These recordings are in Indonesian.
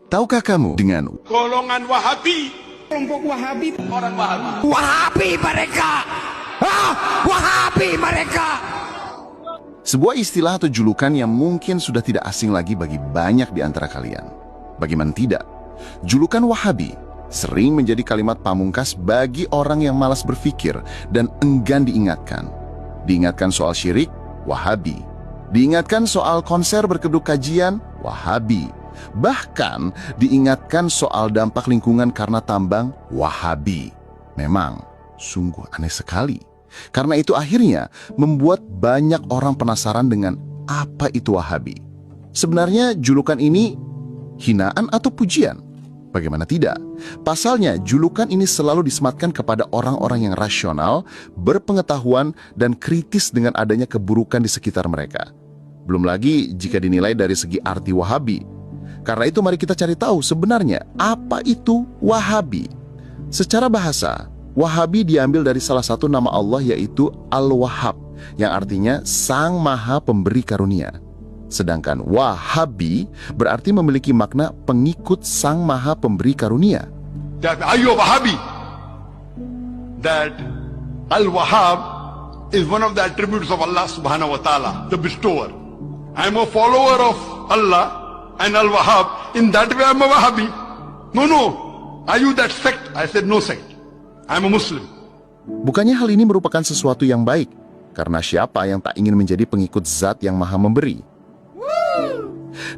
Tahukah kamu dengan golongan Wahabi, kelompok Wahabi, orang Wahabi, Wahabi mereka, Wahabi mereka. sebuah istilah atau julukan yang mungkin sudah tidak asing lagi bagi banyak di antara kalian? Bagaimana tidak? Julukan Wahabi sering menjadi kalimat pamungkas bagi orang yang malas berpikir dan enggan diingatkan. Diingatkan soal syirik, Wahabi. Diingatkan soal konser berkedok kajian, Wahabi. Bahkan diingatkan soal dampak lingkungan karena tambang, Wahabi. Memang sungguh aneh sekali. Karena itu akhirnya membuat banyak orang penasaran dengan apa itu Wahabi. Sebenarnya julukan ini hinaan atau pujian? Bagaimana tidak? Pasalnya julukan ini selalu disematkan kepada orang-orang yang rasional, berpengetahuan, dan kritis dengan adanya keburukan di sekitar mereka. Belum lagi jika dinilai dari segi arti Wahabi. Karena itu mari kita cari tahu sebenarnya apa itu Wahabi. Secara bahasa, Wahabi diambil dari salah satu nama Allah yaitu Al-Wahhab, yang artinya Sang Maha Pemberi Karunia. Sedangkan Wahabi berarti memiliki makna pengikut Sang Maha Pemberi Karunia. that are you a Wahabi? That Al-Wahhab is one of the attributes of Allah subhanahu wa ta'ala, the bestower. I am a follower of Allah and Al-Wahhab. In that way I am a Wahabi. No. Are you that sect? I said no sect. I am a Muslim. Bukannya hal ini merupakan sesuatu yang baik, karena siapa yang tak ingin menjadi pengikut Zat yang Maha Memberi?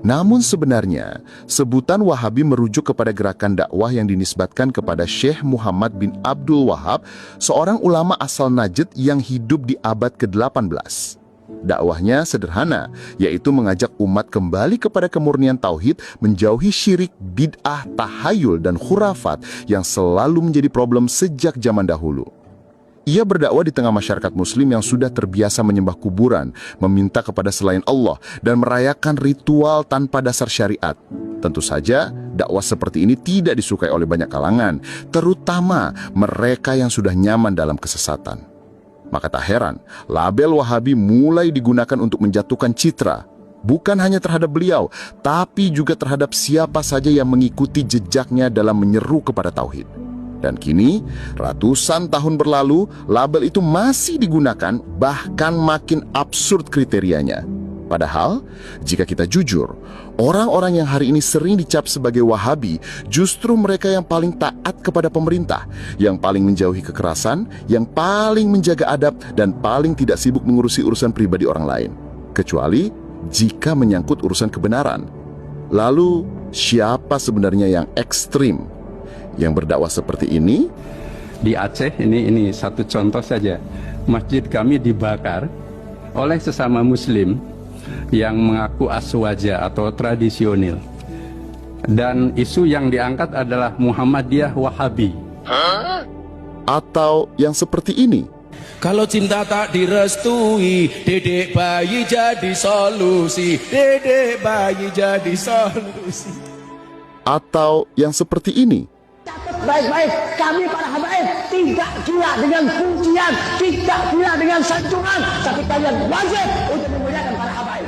Namun sebenarnya, sebutan Wahabi merujuk kepada gerakan dakwah yang dinisbatkan kepada Syekh Muhammad bin Abdul Wahab, seorang ulama asal Najd yang hidup di abad ke-18. Dakwahnya sederhana, yaitu mengajak umat kembali kepada kemurnian tauhid, menjauhi syirik, bid'ah, tahayul, dan khurafat yang selalu menjadi problem sejak zaman dahulu. Ia berdakwah di tengah masyarakat muslim yang sudah terbiasa menyembah kuburan, meminta kepada selain Allah, dan merayakan ritual tanpa dasar syariat. Tentu saja, dakwah seperti ini tidak disukai oleh banyak kalangan, terutama mereka yang sudah nyaman dalam kesesatan. Maka tak heran, label Wahabi mulai digunakan untuk menjatuhkan citra, bukan hanya terhadap beliau, tapi juga terhadap siapa saja yang mengikuti jejaknya dalam menyeru kepada tauhid. Dan kini, ratusan tahun berlalu, label itu masih digunakan, bahkan makin absurd kriterianya. Padahal, jika kita jujur, orang-orang yang hari ini sering dicap sebagai Wahabi, justru mereka yang paling taat kepada pemerintah, yang paling menjauhi kekerasan, yang paling menjaga adab, dan paling tidak sibuk mengurusi urusan pribadi orang lain. Kecuali jika menyangkut urusan kebenaran. Lalu, siapa sebenarnya yang ekstrim? Yang berdakwah seperti ini? Di Aceh, ini satu contoh saja. Masjid kami dibakar oleh sesama muslim yang mengaku aswaja atau tradisional. Dan isu yang diangkat adalah Muhammadiyah Wahabi. Atau yang seperti ini? Kalau cinta tak direstui, dedek bayi jadi solusi, dedek bayi jadi solusi. Atau yang seperti ini? Baik-baik, kami para habaib tidak gila dengan pujian, tidak gila dengan sanjungan, tapi kalian wajib untuk memuliakan para habaib.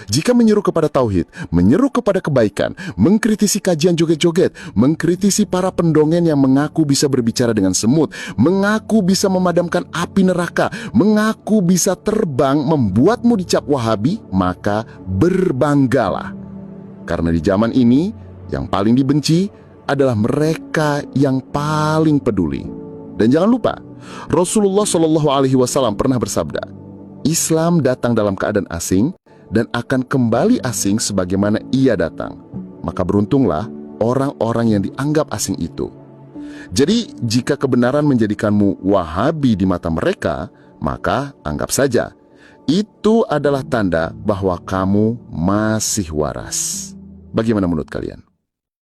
Jika menyeru kepada tauhid, menyeru kepada kebaikan, mengkritisi kajian joget-joget, mengkritisi para pendongeng yang mengaku bisa berbicara dengan semut, mengaku bisa memadamkan api neraka, mengaku bisa terbang, membuatmu dicap Wahabi, maka berbanggalah. Karena di zaman ini, yang paling dibenci adalah mereka yang paling peduli. Dan jangan lupa, Rasulullah SAW pernah bersabda, Islam datang dalam keadaan asing dan akan kembali asing sebagaimana ia datang. Maka beruntunglah orang-orang yang dianggap asing itu. Jadi, jika kebenaran menjadikanmu Wahabi di mata mereka, maka anggap saja itu adalah tanda bahwa kamu masih waras. Bagaimana menurut kalian?